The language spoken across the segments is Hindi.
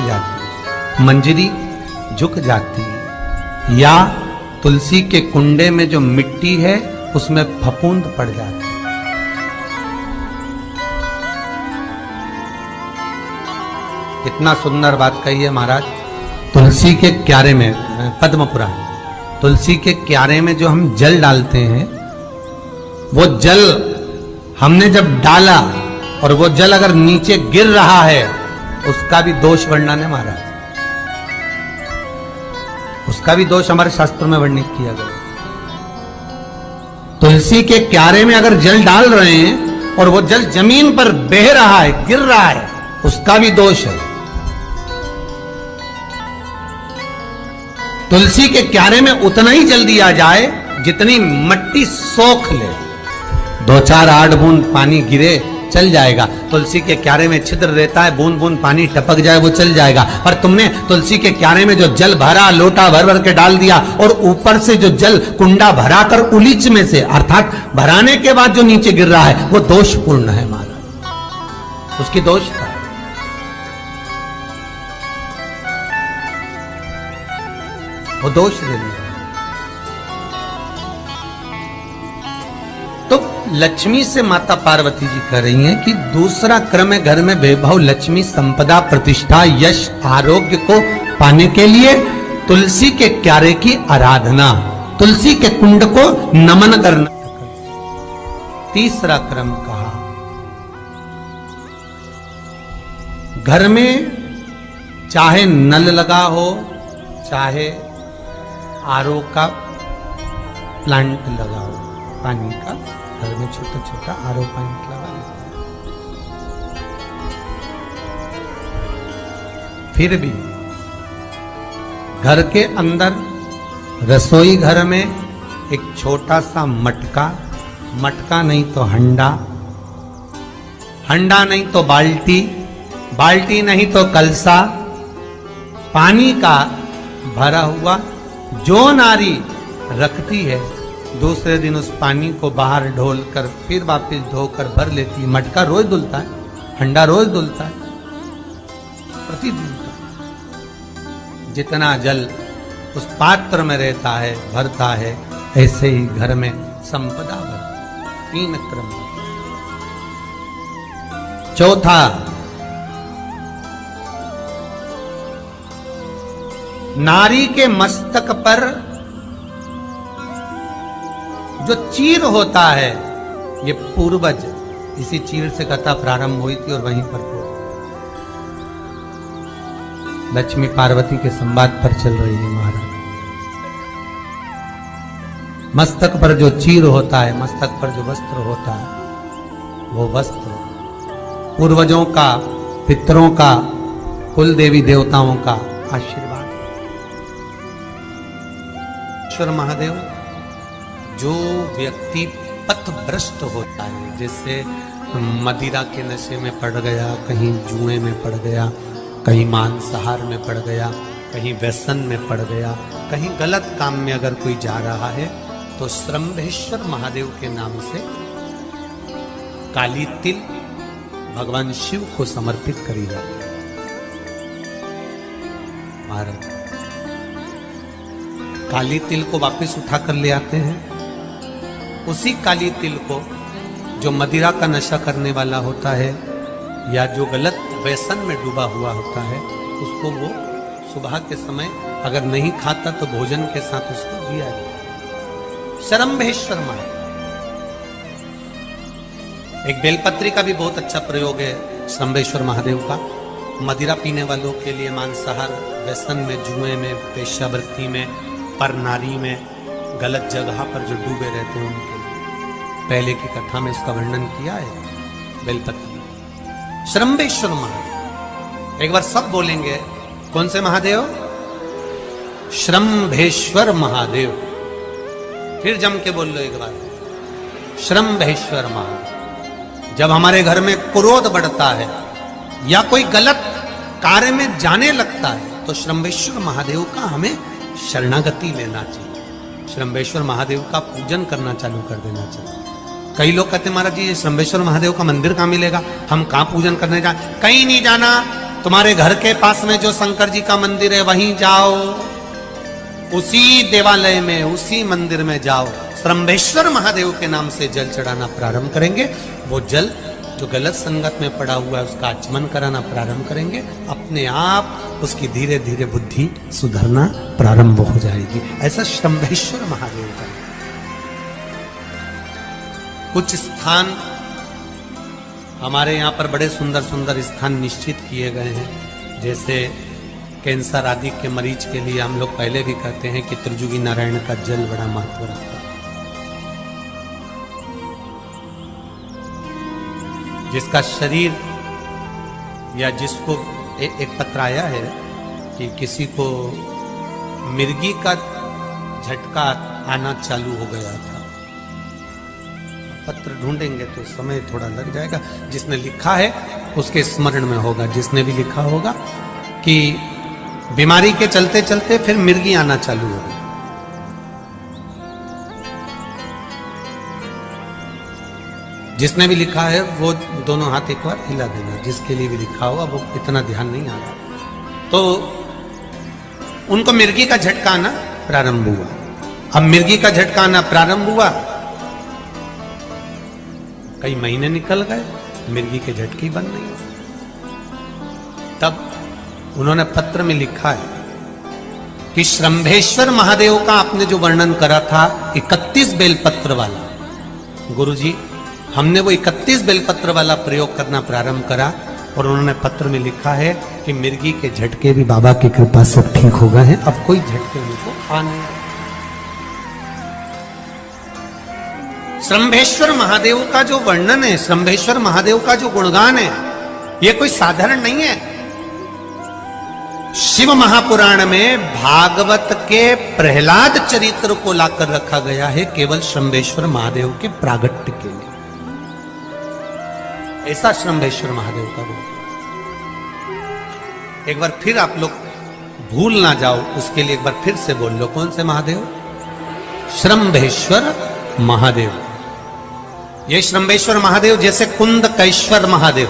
जाती, मंजरी झुक जाती, या तुलसी के कुंडे में जो मिट्टी है उसमें फफूंद पड़ जाती। कितना सुंदर बात कही है महाराज। तुलसी के क्यारे में, पद्म पुराण, तुलसी के क्यारे में जो हम जल डालते हैं, वो जल हमने जब डाला और वो जल अगर नीचे गिर रहा है, उसका भी दोष वर्णन है महाराज, उसका भी दोष हमारे शास्त्र में वर्णित किया गया। तुलसी के क्यारे में अगर जल डाल रहे हैं और वो जल जमीन पर बह रहा है, गिर रहा है, उसका भी दोष है। तुलसी के क्यारे में उतना ही जल दिया जाए जितनी मट्टी सोख ले। 2-4 8 बूंद पानी गिरे चल जाएगा। तुलसी के क्यारे में छिद्र रहता है, बूंद बूंद पानी टपक जाए वो चल जाएगा। पर तुमने तुलसी के क्यारे में जो जल भरा, लोटा भर भर के डाल दिया, और ऊपर से जो जल कुंडा भरा कर उलीच में से, अर्थात भराने के बाद जो नीचे गिर रहा है, वो दोषपूर्ण है महाराज, उसकी दोष था। वो दोष दे दिया। तो लक्ष्मी से माता पार्वती जी कह रही हैं कि दूसरा क्रम है घर में वैभव, लक्ष्मी, संपदा, प्रतिष्ठा, यश, आरोग्य को पाने के लिए तुलसी के क्यारे की आराधना, तुलसी के कुंड को नमन करना। तीसरा क्रम कहा, घर में चाहे नल लगा हो, चाहे आरओ का प्लांट लगा हो, पानी का, घर में छोटा छोटा आरओ प्लांट लगा लेते हैं, फिर भी घर के अंदर रसोई घर में एक छोटा सा मटका, मटका नहीं तो हंडा, हंडा नहीं तो बाल्टी, बाल्टी नहीं तो कलसा, पानी का भरा हुआ जो नारी रखती है, दूसरे दिन उस पानी को बाहर ढोल कर फिर वापस धोकर भर लेती है। मटका रोज धुलता है, हंडा रोज धुलता है, प्रतिदिन का। जितना जल उस पात्र में रहता है, भरता है, ऐसे ही घर में संपदा भरती। 3 क्रम। चौथा, नारी के मस्तक पर जो चीर होता है, ये पूर्वज, इसी चीर से कथा प्रारंभ हुई थी और वहीं पर लक्ष्मी पार्वती के संवाद पर चल रही है महाराज। मस्तक पर जो चीर होता है, मस्तक पर जो वस्त्र होता है, वो वस्त्र पूर्वजों का, पितरों का, कुल देवी देवताओं का आशीर्वाद। महादेव, जो व्यक्ति पथभ्रष्ट होता है, जैसे मदिरा के नशे में पड़ गया, कहीं जुए में पड़ गया, कहीं मांसाहार में पड़ गया, कहीं व्यसन में पड़ गया, कहीं गलत काम में अगर कोई जा रहा है, तो श्रम्भेश्वर महादेव के नाम से काली तिल भगवान शिव को समर्पित करी जाती है महाराज। काली तिल को वापस उठा कर ले आते हैं। उसी काली तिल को जो मदिरा का नशा करने वाला होता है या जो गलत व्यसन में डूबा हुआ होता है, उसको वो सुबह के समय अगर नहीं खाता तो भोजन के साथ उसको दिया जाए। श्रम्भेश्वर महादेव। एक बेलपत्री का भी बहुत अच्छा प्रयोग है श्रम्भेश्वर महादेव का। मदिरा पीने वालों के लिए, मांसाहार, व्यसन में, जुए में, वेश्यावृत्ति में, पर नारी में, गलत जगह पर जो डूबे रहते हैं उनके लिए पहले की कथा में इसका वर्णन किया है। बेलपत्री, श्रम्भेश्वर महादेव। एक बार सब बोलेंगे, कौन से महादेव? श्रम्भेश्वर महादेव। फिर जम के बोल लो एक बार, श्रम्भेश्वर महादेव। जब हमारे घर में क्रोध बढ़ता है या कोई गलत कार्य में जाने लगता है तो श्रम्भेश्वर महादेव का हमें शरणागति लेना चाहिए। श्रम्भेश्वर महादेव का पूजन करना चालू कर देना चाहिए। कई लोग कहते हैं महाराज जी ये श्रम्भेश्वर महादेव का मंदिर कहाँ मिलेगा, हम कहाँ पूजन करने जाए? कहीं नहीं जाना, तुम्हारे घर के पास में जो शंकर जी का मंदिर है वहीं जाओ, उसी देवालय में, उसी मंदिर में जाओ, श्रम्भेश्वर महादेव के नाम से जल चढ़ाना प्रारंभ करेंगे। वो जल जो गलत संगत में पड़ा हुआ है उसका आचमन कराना प्रारंभ करेंगे, अपने आप उसकी धीरे धीरे बुद्धि सुधरना प्रारंभ हो जाएगी। ऐसा श्रम्भेश्वर महादेव का। कुछ स्थान हमारे यहाँ पर बड़े सुंदर सुंदर स्थान निश्चित किए गए हैं, जैसे कैंसर आदि के मरीज के लिए हम लोग पहले भी कहते हैं कि त्रिजुगी नारायण का जल बड़ा महत्व रखता है। जिसका शरीर या जिसको एक पत्र आया है कि किसी को मिर्गी का झटका आना चालू हो गया था। पत्र ढूंढेंगे तो समय थोड़ा लग जाएगा, जिसने लिखा है उसके स्मरण में होगा। जिसने भी लिखा होगा कि बीमारी के चलते चलते फिर मिर्गी आना चालू हो गई। जिसने भी लिखा है वो दोनों हाथ एक बार हिला देना। जिसके लिए भी लिखा होगा वो इतना ध्यान नहीं आ रहा, तो उनको मिर्गी का झटका आना प्रारंभ हुआ। अब मिर्गी का झटका आना प्रारंभ हुआ, कई महीने निकल गए, मिर्गी के झटके बंद नहीं। तब उन्होंने पत्र में लिखा है कि श्रम्भेश्वर महादेव का आपने जो वर्णन करा था 31 बेलपत्र वाला, गुरुजी हमने वो 31 बेलपत्र वाला प्रयोग करना प्रारंभ करा, और उन्होंने पत्र में लिखा है कि मिर्गी के झटके भी बाबा की कृपा से ठीक हो गए हैं, अब कोई झटके उनको आ नहीं। श्रम्भेश्वर महादेव का जो वर्णन है, श्रम्भेश्वर महादेव का जो गुणगान है, ये कोई साधारण नहीं है। शिव महापुराण में भागवत के प्रहलाद चरित्र को लाकर रखा गया है केवल श्रम्भेश्वर महादेव के प्रागट्य के लिए। ऐसा श्रम्भेश्वर महादेव का गुण। एक बार फिर आप लोग भूल ना जाओ, उसके लिए एक बार फिर से बोल लो, कौन से महादेव? श्रम्भेश्वर महादेव। ये श्रम्भेश्वर महादेव जैसे कुंदकेश्वर महादेव।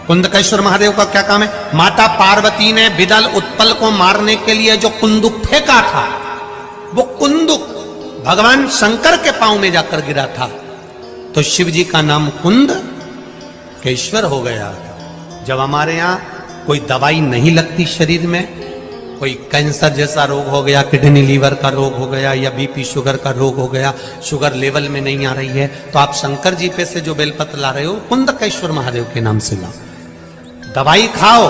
कुंदकेश्वर महादेव का क्या काम है? माता पार्वती ने बिदल उत्पल को मारने के लिए जो कुंदुक फेंका था, वो कुंदुक भगवान शंकर के पांव में जाकर गिरा था, तो शिव जी का नाम कुंदकेश्वर हो गया था। जब हमारे यहाँ कोई दवाई नहीं लगती शरीर में, कोई कैंसर जैसा रोग हो गया, किडनी लीवर का रोग हो गया, या बीपी शुगर का रोग हो गया, शुगर लेवल में नहीं आ रही है, तो आप शंकर जी पे से जो बेलपत्र ला रहे हो कुंदकेश्वर महादेव के नाम से लाओ। दवाई खाओ,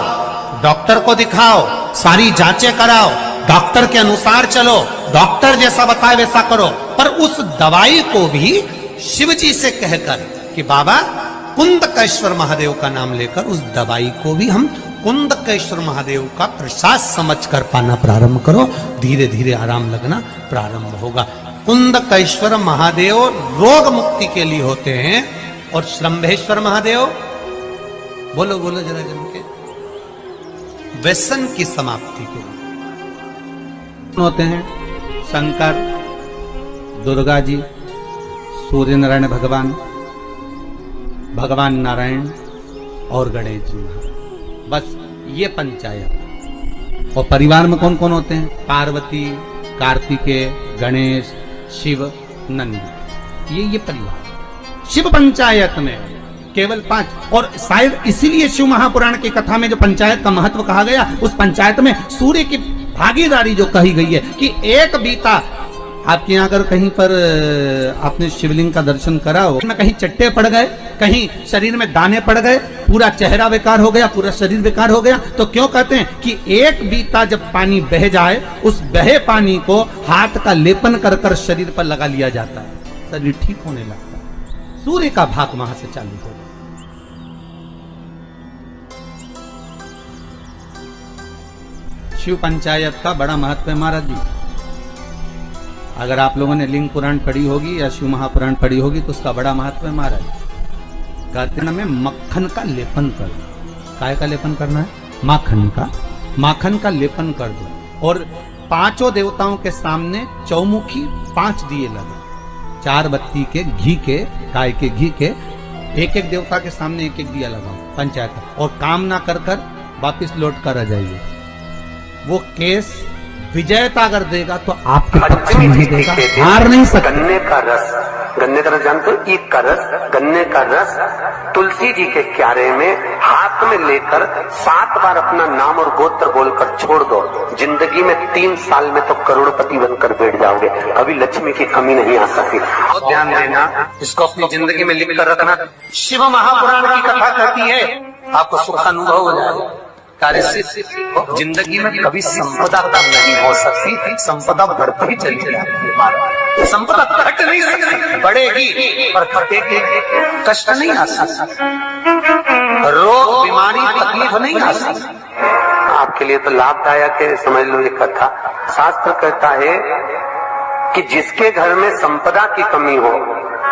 डॉक्टर को दिखाओ, सारी जांचें कराओ, डॉक्टर के अनुसार चलो, डॉक्टर जैसा बताए वैसा करो, पर उस दवाई को भी शिव जी से कहकर कि बाबा कुंदकेश्वर महादेव का नाम लेकर उस दवाई को भी हम कुंदकेश्वर महादेव का प्रसाद समझकर पाना प्रारंभ करो, धीरे धीरे आराम लगना प्रारंभ होगा। कुंदकेश्वर महादेव रोग मुक्ति के लिए होते हैं, और श्रम्भेश्वर महादेव, बोलो बोलो जरा जम के, व्यसन की समाप्ति के लिए होते हैं। शंकर, दुर्गा जी, सूर्य नारायण भगवान, भगवान नारायण और गणेश जी, बस ये पंचायत। और परिवार में कौन कौन होते हैं? पार्वती, कार्तिकेय, गणेश, शिव, नंदी, ये परिवार। शिव पंचायत में केवल 5। और शायद इसीलिए शिव महापुराण की कथा में जो पंचायत का महत्व कहा गया, उस पंचायत में सूर्य की भागीदारी जो कही गई है कि एक बीता, आपके यहाँ अगर कहीं पर आपने शिवलिंग का दर्शन करा हो, कहीं चट्टे पड़ गए, कहीं शरीर में दाने पड़ गए, पूरा चेहरा बेकार हो गया, पूरा शरीर बेकार हो गया, तो क्यों कहते हैं कि एक बीता जब पानी बह जाए, उस बहे पानी को हाथ का लेपन कर कर शरीर पर लगा लिया जाता है, शरीर ठीक होने लगता है। सूर्य का भाग वहां से चालू हो। शिव पंचायत का बड़ा महत्व है महाराज जी। अगर आप लोगों ने लिंग पुराण पढ़ी होगी या शिव महापुराण पढ़ी होगी तो उसका बड़ा महत्व है महाराज। कहते हैं में मक्खन का लेपन कर दो। काय का लेपन करना है? माखन का लेपन कर दो। और 5 देवताओं के सामने चौमुखी 5 दिए लगे, 4 बत्ती के घी के, गाय के घी के, एक एक देवता के सामने एक एक दिया लगाओ पंचायत। और काम ना कर कर वापिस लौट कर आ जाइए। वो केस विजयता अगर देगा तो आपके पक्ष में ही देगा, हार नहीं सकता। गन्ने का रस जानते हो, ईख का रस, गन्ने का रस तुलसी जी के क्यारे में हाथ में लेकर 7 बार अपना नाम और गोत्र बोलकर छोड़ दो, जिंदगी में 3 साल में तो करोड़पति बनकर बैठ जाओगे, कभी लक्ष्मी की कमी नहीं आ सकती। और ध्यान देना, इसको अपनी जिंदगी में लिख कर रखना। शिव महापुराण की कथा कहती है, आपको सुख अनुभव हो जाएगा। कार्य जिंदगी में कभी संपदा कम नहीं हो सकती, संपदा बढ़ती चली जाती है। संपदा घट नहीं सकती, बढ़ेगी पर घटेगी, कष्ट नहीं आ सकता, रोग बीमारी तकलीफ नहीं आ सकती। आपके लिए तो लाभदायक है, समझ लो ये कथा। शास्त्र कहता है कि जिसके घर में संपदा की कमी हो,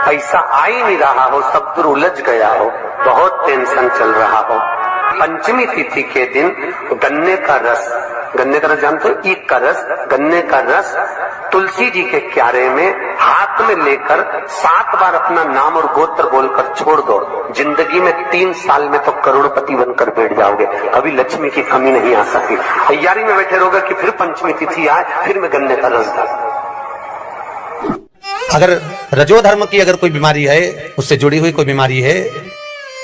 पैसा आ ही नहीं रहा हो, सब दूर उलझ गया हो, बहुत टेंशन चल रहा हो, पंचमी तिथि के दिन गन्ने का रस जानते हो, ईख का रस, गन्ने का रस तुलसी जी के क्यारे में हाथ में लेकर 7 बार अपना नाम और गोत्र बोलकर छोड़ दो, जिंदगी में 3 साल में तो करोड़पति बनकर बैठ जाओगे, कभी लक्ष्मी की कमी नहीं आ सकती। तैयारी में बैठे रहोगे कि फिर पंचमी तिथि आए, फिर मैं गन्ने का रस डाल। अगर रजोधर्म की अगर कोई बीमारी है, उससे जुड़ी हुई कोई बीमारी है,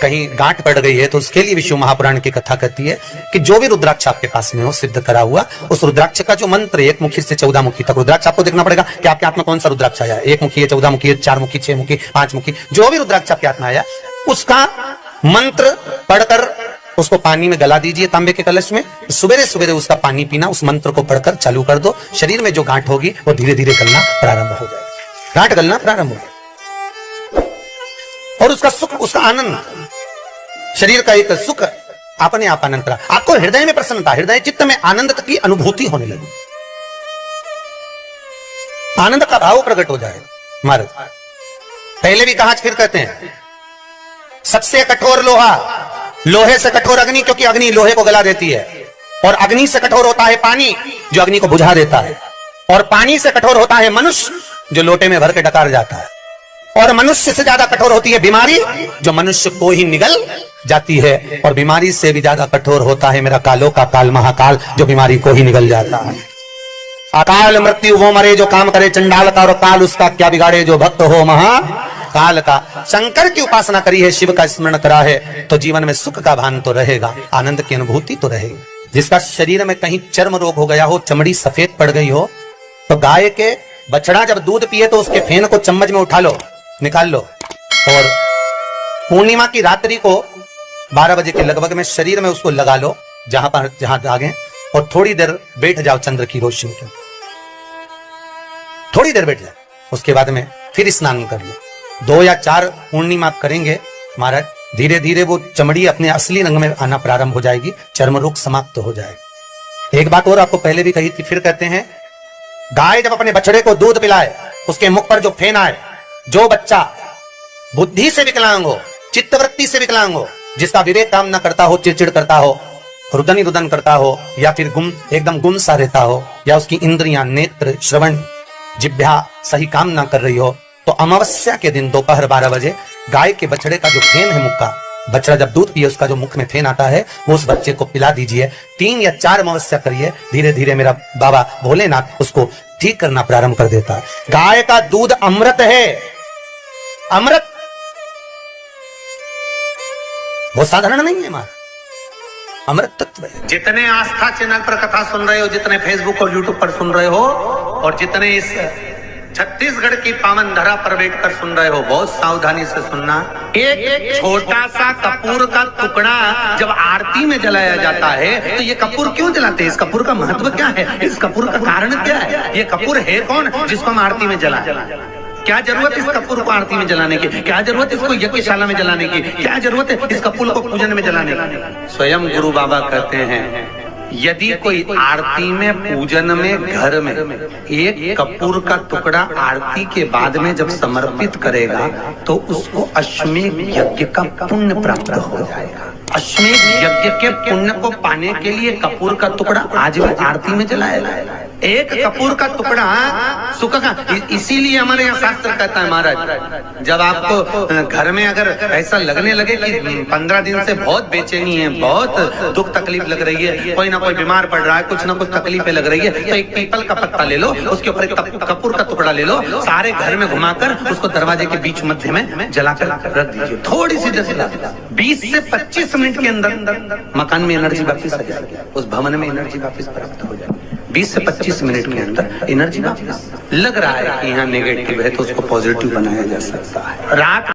कहीं गांठ पड़ गई है, तो उसके लिए भी शिव महापुराण की कथा कहती है कि जो भी रुद्राक्ष आपके पास में हो सिद्ध करा हुआ, उस रुद्राक्ष का जो मंत्र 1 मुखी से 14 मुखी तक, रुद्राक्ष आपको देखना पड़ेगा कि आपके हाथ में कौन सा रुद्राक्ष आया है, 1 मुखी है, 14 मुखी है, 4 मुखी, 6 मुखी, 5 मुखी, जो भी रुद्राक्ष आपके हाथ में आया, उसका मंत्र पढ़कर उसको पानी में गला दीजिए तांबे के कलश में। सुबह सुबह उसका पानी पीना, उस मंत्र को पढ़कर चालू कर दो, शरीर में जो गांठ होगी वो धीरे धीरे गलना प्रारंभ हो जाएगी, गांठ गलना प्रारंभ हो जाएगा, और उसका सुख, उसका आनंद, शरीर का एक सुख अपने आप आनंद, आपको हृदय में प्रसन्नता, हृदय चित्त में आनंद की अनुभूति होने लगी, आनंद का भाव प्रकट हो जाए। महाराज पहले भी कहा, फिर कहते हैं, सबसे कठोर लोहा, लोहे से कठोर अग्नि, क्योंकि अग्नि लोहे को गला देती है, और अग्नि से कठोर होता है पानी, जो अग्नि को बुझा देता है, और पानी से कठोर होता है मनुष्य, जो लोटे में भर के डकार जाता है, और मनुष्य से ज्यादा कठोर होती है बीमारी, जो मनुष्य को ही निगल जाती है, और बीमारी से भी ज्यादा कठोर होता है मेरा कालो का काल महाकाल, जो बीमारी को ही निगल जाता है। अकाल मृत्यु वो मरे जो काम करे चंडाल का, और काल उसका क्या बिगाड़े जो भक्त हो महाकाल का। शंकर की उपासना करी है, शिव का स्मरण करा है, तो जीवन में सुख का भान तो रहेगा, आनंद की अनुभूति तो रहेगी। जिसका शरीर में कहीं चर्म रोग हो गया हो, चमड़ी सफेद पड़ गई हो, तो गाय के बछड़ा जब दूध पिए तो उसके फेन को चम्मच में उठा लो, निकाल लो, और पूर्णिमा की रात्रि को 12 बजे के लगभग में शरीर में उसको लगा लो, जहां दागे, और थोड़ी देर बैठ जाओ चंद्र की रोशनी के, थोड़ी देर बैठ जाओ, उसके बाद में फिर स्नान कर लो। 2 या 4 पूर्णिमा करेंगे महाराज, धीरे धीरे वो चमड़ी अपने असली रंग में आना प्रारंभ हो जाएगी, चर्म रोग समाप्त हो जाएगा। एक बात और आपको पहले भी कही थी, फिर कहते हैं, गाय जब अपने बछड़े को दूध पिलाए, उसके मुख पर जो फेन आए, जो बच्चा बुद्धि से विकलांग हो, चित्तवृत्ति से विकलांग हो, जिसका विवेक काम न करता हो, चिड़चिड़ करता हो, रुदन करता हो, या फिर एकदम गुम सा रहता हो, या उसकी इंद्रियां, नेत्र, श्रवण, जिह्वा सही काम ना कर रही हो, तो अमावस्या के दिन दोपहर 12 बजे गाय के बछड़े का जो फेन है, मुख का बछड़ा जब दूध पिए, उसका जो मुख में फेन आता है, वो उस बच्चे को पिला दीजिए। 3 या 4 अमावस्या करिए, धीरे धीरे मेरा बाबा भोलेनाथ उसको ठीक करना प्रारंभ कर देता है। गाय का दूध अमृत है, अमृत, वो साधारण नहीं है हमारा, अमृत तत्व है। जितने आस्था चैनल पर कथा सुन रहे हो, जितने फेसबुक और यूट्यूब पर सुन रहे हो, और जितने इस छत्तीसगढ़ की पावन धरा पर बैठकर सुन रहे हो, बहुत सावधानी से सुनना। एक छोटा सा कपूर का टुकड़ा जब आरती में जलाया जाता है, तो ये कपूर क्यों जलाते हैं? इस कपूर का महत्व क्या है? इस कपूर का कारण क्या है? ये कपूर है कौन जिसको हम आरती में जलाएं? क्या जरूरत इस कपूर को आरती में जलाने की? क्या जरूरत इसको यज्ञशाला में जलाने की? क्या जरूरत है इस कपूर को पूजन में जलाने की? स्वयं गुरु बाबा कहते हैं, यदि कोई आरती में, पूजन में, घर में एक कपूर का टुकड़ा आरती के बाद में जब समर्पित करेगा, तो उसको अश्वमेध यज्ञ का पुण्य प्राप्त हो जाएगा। अश्वमेध यज्ञ के पुण्य को पाने के लिए कपूर का टुकड़ा आज भी आरती में जलाया जाए। एक कपूर का टुकड़ा सुख का, इसीलिए हमारे यहाँ शास्त्र कहता है महाराज, जब आपको घर में अगर ऐसा लगने लगे कि 15 दिन से बहुत बेचैनी है, बहुत दुख तकलीफ लग रही है, कोई ना कोई बीमार पड़ रहा है, कुछ ना कुछ तकलीफें लग रही है, तो एक पीपल का पत्ता ले लो, उसके ऊपर एक कपूर का टुकड़ा ले लो, सारे घर में घुमाकर उसको दरवाजे के बीच मध्य में जलाकर रख दीजिए। थोड़ी सी देर 20 से 25 मिनट के अंदर मकान में एनर्जी वापस आ जाएगी, उस भवन में एनर्जी वापस प्राप्त हो जाएगी। 20 से 25 मिनट के अंदर एनर्जी वापस। लग रहा है कि यहाँ नेगेटिव है तो उसको पॉजिटिव बनाया जा सकता है। रात